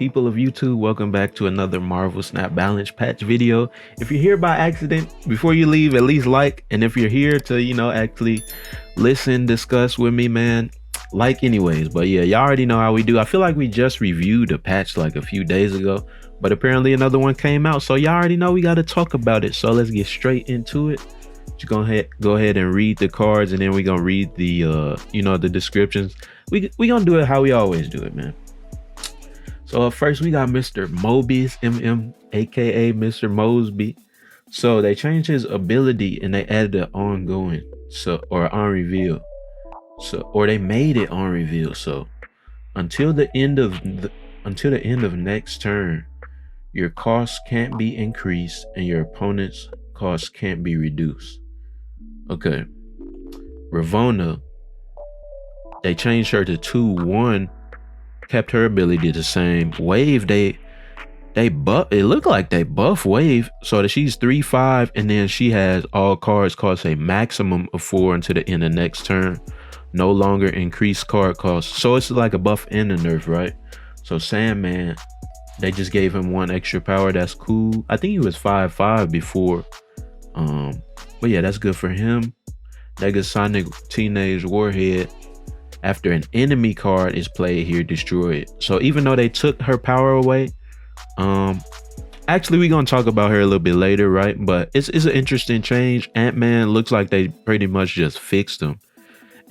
people of YouTube? Welcome back to another Marvel Snap Balance patch video. If you're here by accident, before you leave, at least like. And if you're here to, actually listen, discuss with me, man, like anyways. But yeah, y'all already know how we do. I feel like we just reviewed a patch like a few days ago, but apparently another one came out. So y'all already know we got to talk about it. So let's get straight into it. Go ahead and read the cards, and then we're gonna read the the descriptions. We gonna do it how we always do it, man. So first we got Mr. Mobius MM, aka Mr. Mosby. So they changed his ability and they added an ongoing, or on reveal. Or they made it on reveal. So until the end of next turn, your costs can't be increased and your opponent's costs can't be reduced. Okay. Ravonna, they changed her to 2-1, kept her ability the same. Wave, they buff, it looked like they buff Wave so that she's 3-5, and then she has all cards cost a maximum of 4 until the end of next turn. No longer increase card cost. So it's like a buff and a nerf, right? So Sandman, they just gave him 1 extra power. That's cool. I think he was 5-5 before. But yeah, that's good for him. Negasonic Teenage Warhead, after an enemy card is played here, destroy it. So even though they took her power away, actually we're gonna talk about her a little bit later, right? But it's an interesting change. Ant-Man looks like they pretty much just fixed him.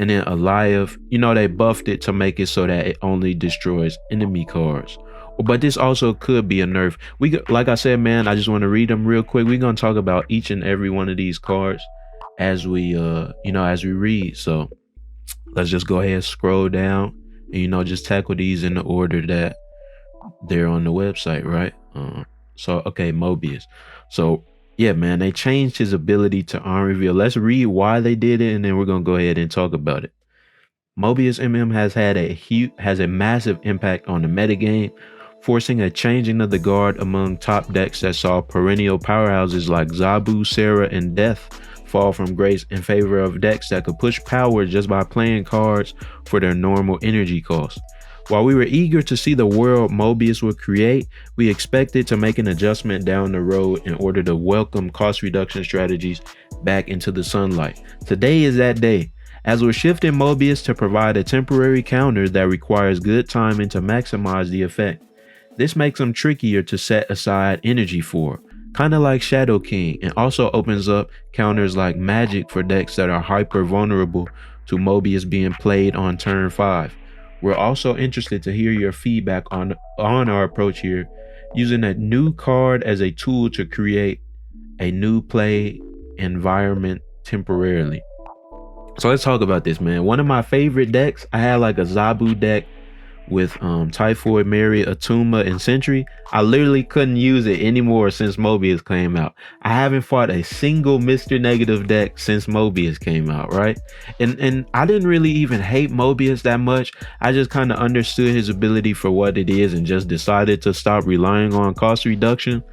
And then Alive, they buffed it to make it so that it only destroys enemy cards. But this also could be a nerf. Like I said, man, I just want to read them real quick. We're gonna talk about each and every one of these cards as we as we read. So let's just go ahead and scroll down and just tackle these in the order that they're on the website, right? So okay, Mobius. So yeah, man, they changed his ability to on reveal. Let's read why they did it, and then we're gonna go ahead and talk about it. Mobius MM has a massive impact on the metagame, forcing a changing of the guard among top decks that saw perennial powerhouses like Zabu, Sarah, and Death fall from grace in favor of decks that could push power just by playing cards for their normal energy cost. While we were eager to see the world Mobius would create, we expected to make an adjustment down the road in order to welcome cost reduction strategies back into the sunlight. Today is that day, as we're shifting Mobius to provide a temporary counter that requires good timing to maximize the effect. This makes them trickier to set aside energy for, kind of like Shadow King, and also opens up counters like Magic for decks that are hyper vulnerable to Mobius being played on turn 5. We're also interested to hear your feedback on our approach here, using a new card as a tool to create a new play environment temporarily. So let's talk about this, man. One of my favorite decks, I had like a Zabu deck with Typhoid Mary, Atuma, and Sentry. I literally couldn't use it anymore since Mobius came out. I haven't fought a single Mr. Negative deck since Mobius came out, right? And I didn't really even hate Mobius that much. I just kind of understood his ability for what it is and just decided to stop relying on cost reduction.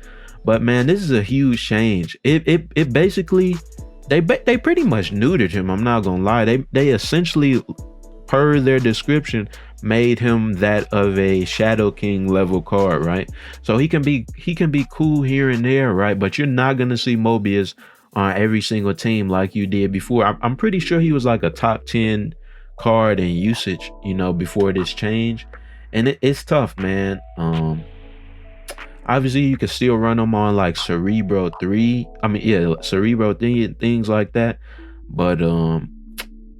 But man, this is a huge change. It basically, they pretty much neutered him. I'm not gonna lie. They essentially, per their description, made him that of a Shadow King level card, right? So he can be cool here and there, right? But you're not gonna see Mobius on every single team like you did before. I'm pretty sure he was like a top 10 card in usage, before this change. And it's tough, man. Obviously you can still run them on like Cerebro 3. Cerebro 3 and things like that. But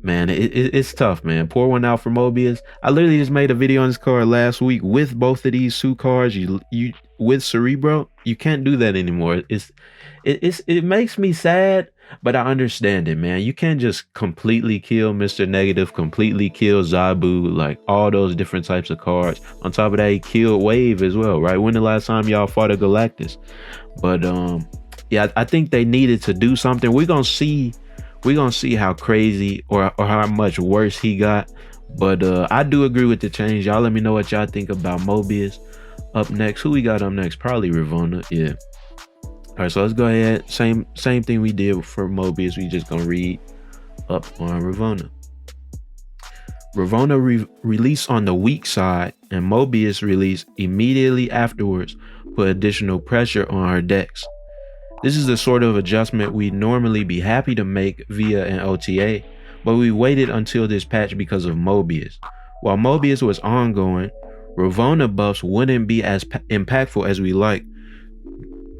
man, it's tough, man. Pour one out for Mobius. I literally just made a video on this card last week with both of these 2 cards. You with Cerebro, you can't do that anymore. It makes me sad, but I understand it, man. You can't just completely kill Mr. Negative, completely kill Zabu, like all those different types of cards. On top of that, he killed Wave as well, right? When the last time y'all fought a Galactus? But yeah, I think they needed to do something. We're gonna see how crazy or how much worse he got. But I do agree with the change. Y'all let me know what y'all think about Mobius. Up next, who we got up next? Probably Ravonna. Yeah. All right, so let's go ahead. Same thing we did for Mobius. We just gonna read up on Ravonna. Ravonna released on the weak side, and Mobius released immediately afterwards put additional pressure on her decks. This is the sort of adjustment we'd normally be happy to make via an OTA, but we waited until this patch because of Mobius. While Mobius was ongoing, Ravonna buffs wouldn't be as impactful as we like.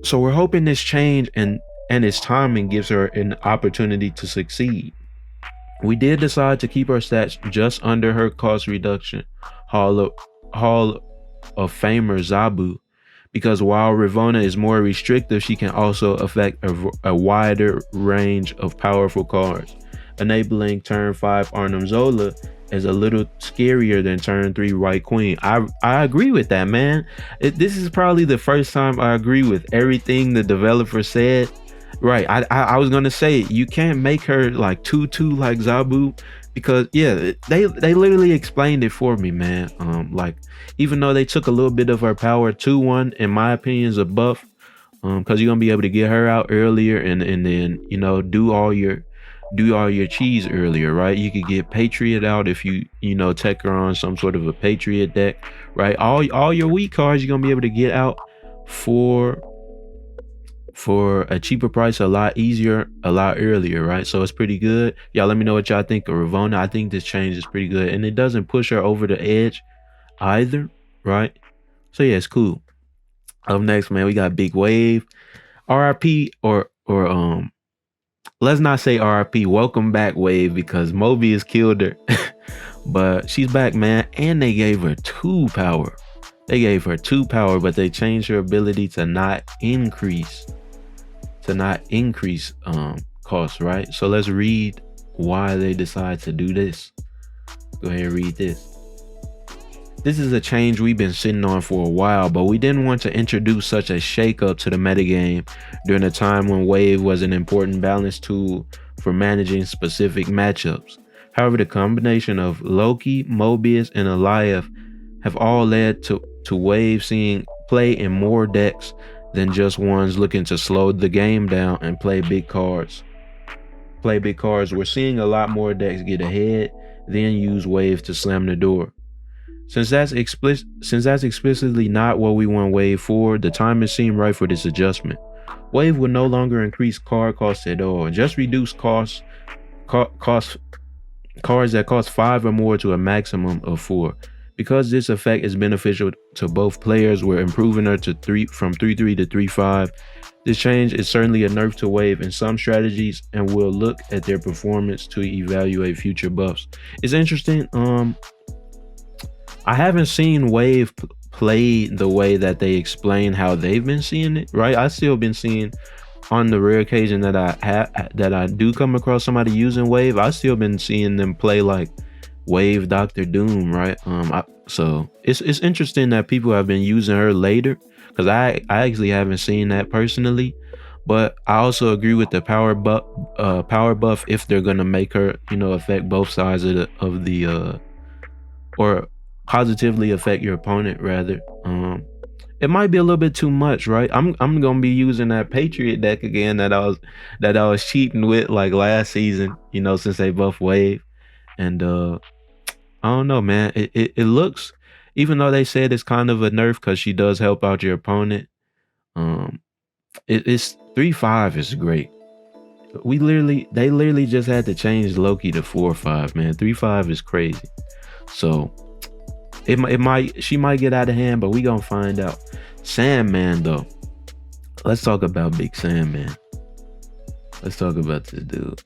So we're hoping this change and its timing gives her an opportunity to succeed. We did decide to keep her stats just under her cost reduction Hall of Famer Zabu, because while Ravonna is more restrictive, she can also affect a wider range of powerful cards, enabling turn 5 Arnim Zola is a little scarier than turn 3 White Queen. I agree with that, man. This is probably the first time I agree with everything the developer said. Right, I was gonna say you can't make her like 2/2 like Zabu, because yeah, they literally explained it for me, man. Like even though they took a little bit of her power, 2/1 in my opinion is a buff, because you're gonna be able to get her out earlier and then do all your cheese earlier, right? You could get Patriot out if you take her on some sort of a Patriot deck, right? All your weak cards you're gonna be able to get out for a cheaper price, a lot easier, a lot earlier, right? So it's pretty good. Y'all let me know what y'all think of Ravonna. I think this change is pretty good, and it doesn't push her over the edge either, right? So yeah, it's cool. Up next, man, we got Big Wave. RIP or let's not say RIP, welcome back Wave, because Mobius killed her. But she's back, man, and they gave her 2 power. They gave her 2 power, but they changed her ability to not increase costs, right? So let's read why they decide to do this. Go ahead and read this. This is a change we've been sitting on for a while, but we didn't want to introduce such a shakeup to the metagame during a time when Wave was an important balance tool for managing specific matchups. However, the combination of Loki, Mobius, and Alioth have all led to Wave seeing play in more decks than just ones looking to slow the game down and play big cards. We're seeing a lot more decks get ahead, then use Wave to slam the door. Since that's explicitly not what we want Wave for, the timing seemed right for this adjustment. Wave will no longer increase card costs at all, just reduce cards that cost 5 or more to a maximum of 4. Because this effect is beneficial to both players, we're improving her to from 3/3 to 3/5. This change is certainly a nerf to Wave in some strategies, and we'll look at their performance to evaluate future buffs. It's interesting. I haven't seen Wave play the way that they explain how they've been seeing it, right? I've still been seeing, on the rare occasion that I do come across somebody using Wave, I've still been seeing them play like Wave Dr. Doom, right? So it's interesting that people have been using her later, because I actually haven't seen that personally. But I also agree with the power buff if they're gonna make her affect both sides of the or positively affect your opponent rather. It might be a little bit too much, right? I'm gonna be using that Patriot deck again that I was cheating with like last season, since they buff Wave. And I don't know, man. It looks, even though they said it's kind of a nerf because she does help out your opponent, it's 3/5 is great. They literally just had to change Loki to 4/5, man. 3/5 is crazy. So she might get out of hand, but we gonna find out. Sandman though, let's talk about Big Sandman. Let's talk about this dude.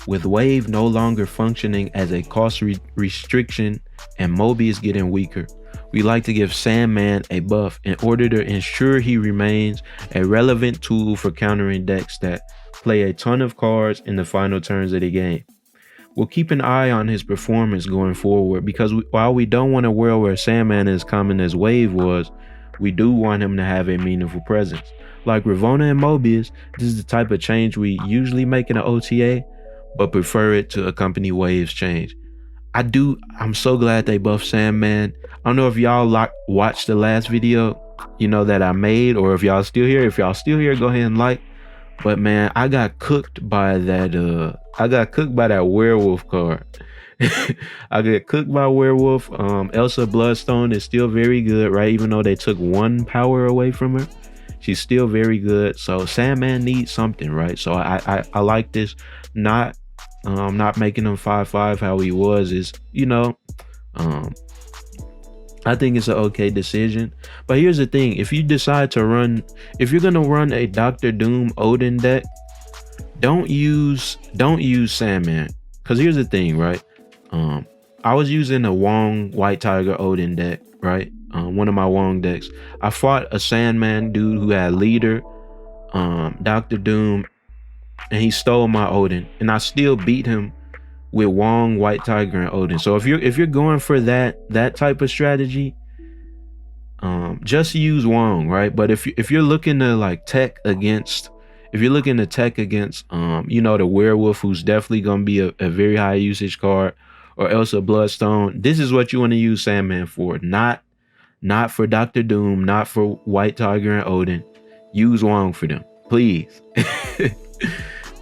With Wave no longer functioning as a cost restriction and Mobius getting weaker, we like to give Sandman a buff in order to ensure he remains a relevant tool for countering decks that play a ton of cards in the final turns of the game. We'll keep an eye on his performance going forward, because while we don't want a world where Sandman is common as Wave was, we do want him to have a meaningful presence. Like Ravonna and Mobius, this is the type of change we usually make in an OTA, but prefer it to accompany Wave's change. I'm so glad they buffed Sandman. I don't know if y'all watched the last video, that I made, or if y'all still here. If y'all still here, go ahead and like. But man, I got cooked by that. I got cooked by that werewolf card. I get cooked by werewolf. Elsa Bloodstone is still very good, right? Even though they took one power away from her, she's still very good. So Sandman needs something, right? So I like this. Not making him 5/5 how he was is, um I think it's an okay decision. But here's the thing: if you're gonna run a Doctor Doom Odin deck, don't use Sandman. Cause here's the thing, right? Um, I was using a Wong White Tiger Odin deck, right? One of my Wong decks. I fought a Sandman dude who had leader, Doctor Doom, and he stole my Odin, and I still beat him with Wong, White Tiger, and Odin. So if you're going for that type of strategy, just use Wong, right? But if you're looking to like tech against, if you're looking to tech against, the werewolf, who's definitely gonna be a very high usage card, or else a Bloodstone, this is what you want to use Sandman for, not for Doctor Doom, not for White Tiger and Odin. Use Wong for them, please.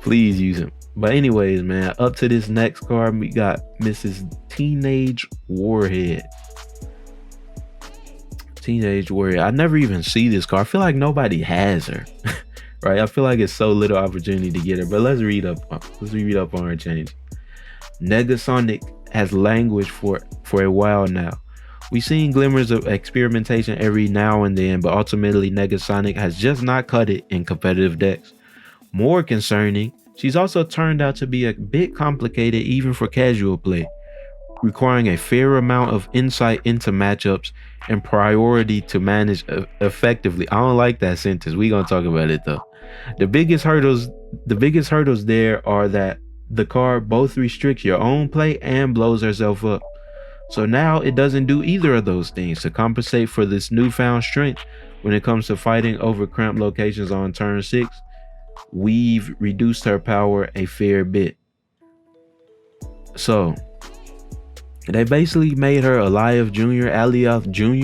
Please use him. But anyways, man, up to this next card, we got Mrs. Teenage Warhead. Teenage Warrior. I never even see this card. I feel like nobody has her. Right? I feel like it's so little opportunity to get her. But let's read up on her change. Negasonic has languished for a while now. We've seen glimmers of experimentation every now and then, but ultimately Negasonic has just not cut it in competitive decks. More concerning, she's also turned out to be a bit complicated even for casual play, requiring a fair amount of insight into matchups and priority to manage effectively. I don't like that sentence. We're gonna talk about it though. The biggest hurdles there are that the card both restricts your own play and blows herself up. So now it doesn't do either of those things. To compensate for this newfound strength when it comes to fighting over cramped locations on turn 6, we've reduced her power a fair bit. So they basically made her Alioth Jr.,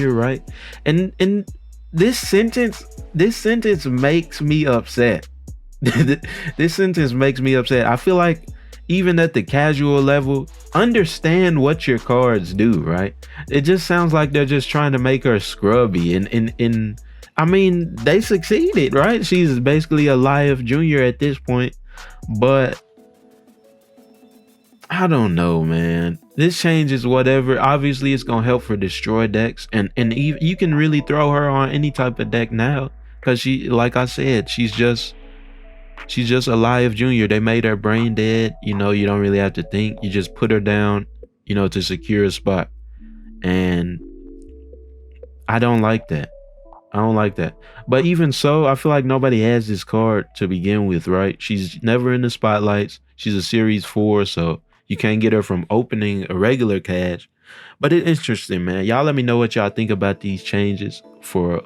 right? And this sentence makes me upset. This sentence makes me upset. I feel like even at the casual level, understand what your cards do, right? It just sounds like they're just trying to make her scrubby, and I mean, they succeeded, right? She's basically Alioth Jr. at this point, but I don't know, man. This changes whatever. Obviously, it's gonna help for destroy decks, and you can really throw her on any type of deck now, because she, like I said, she's just Alioth Jr. They made her brain dead. You don't really have to think. You just put her down, to secure a spot, and I don't like that. But even so, I feel like nobody has this card to begin with, right? She's never in the spotlights. She's a series 4, so you can't get her from opening a regular cache. But it's interesting, man. Y'all let me know what y'all think about these changes for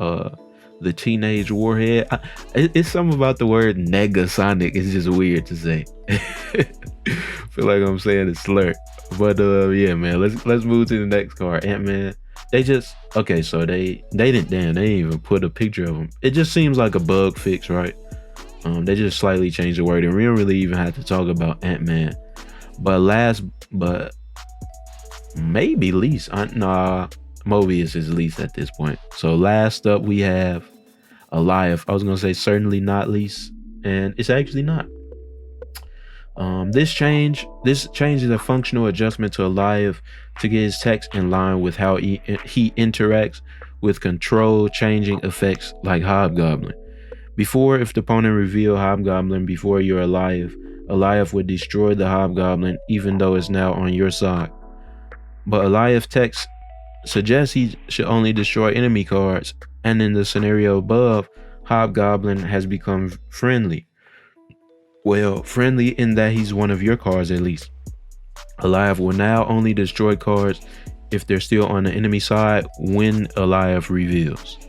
the Teenage Warhead. It's something about the word Negasonic. It's just weird to say. Feel like I'm saying a slur. But yeah, man. Let's move to the next card. Ant-Man. They didn't even put a picture of him. It just seems like a bug fix, right? They just slightly changed the word, and we don't really even have to talk about Ant-Man. But maybe least. Mobius is least at this point. So last up we have Alioth. I was gonna say certainly not least, and it's actually not. This change is a functional adjustment to Alioth to get his text in line with how he interacts with control changing effects like Hobgoblin. Before, if the opponent revealed Hobgoblin before your Alioth would destroy the Hobgoblin even though it's now on your side. But Alioth text suggests he should only destroy enemy cards, and in the scenario above, Hobgoblin has become friendly. Well, friendly in that he's one of your cards at least. Alioth will now only destroy cards if they're still on the enemy side when Alioth reveals.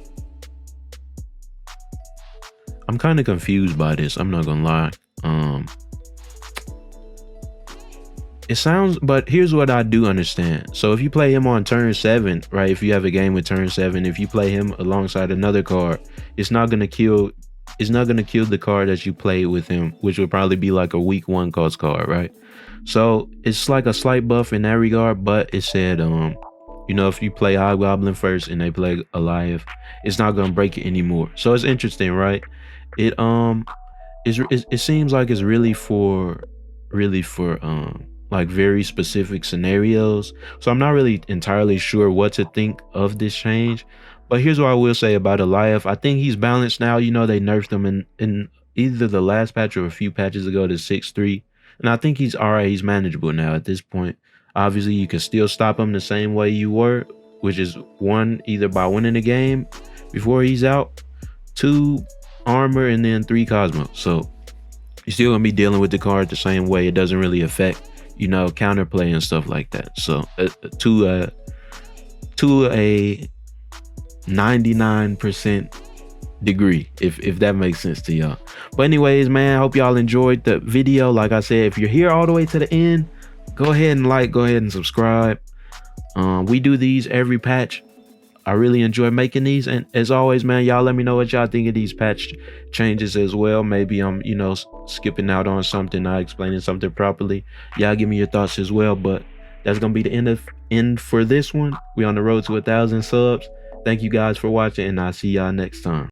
I'm kind of confused by this, I'm not gonna lie. It sounds, but here's what I do understand. So if you play him on turn 7, right? If you have a game with turn 7, if you play him alongside another card, it's not gonna kill it's not gonna kill the card that you played with him, which would probably be like a week 1 cost card, right? So it's like a slight buff in that regard, but it said you know, if you play Hobgoblin first and they play Goliath, it's not gonna break it anymore. So it's interesting, right? It it seems like it's really for like very specific scenarios. So I'm not really entirely sure what to think of this change. But here's what I will say about Goliath. I think he's balanced now. You know, they nerfed him in either the last patch or a few patches ago to 6-3. And I think he's all right. He's manageable now at this point. Obviously, you can still stop him the same way you were, which is 1, either by winning the game before he's out, 2, armor, and then 3, Cosmo. So you're still gonna be dealing with the card the same way. It doesn't really affect, you know, counterplay and stuff like that. So to a 99% degree, if that makes sense to y'all. But anyways, man, I hope y'all enjoyed the video. Like I said, if you're here all the way to the end, go ahead and like, go ahead and subscribe. We do these every patch. I really enjoy making these, and as always, man, y'all let me know what y'all think of these patch changes as well. Maybe I'm, you know, skipping out on something, not explaining something properly. Y'all give me your thoughts as well. But that's gonna be the end for this one. We on the road to 1,000 subs. Thank you guys for watching, and I'll see y'all next time.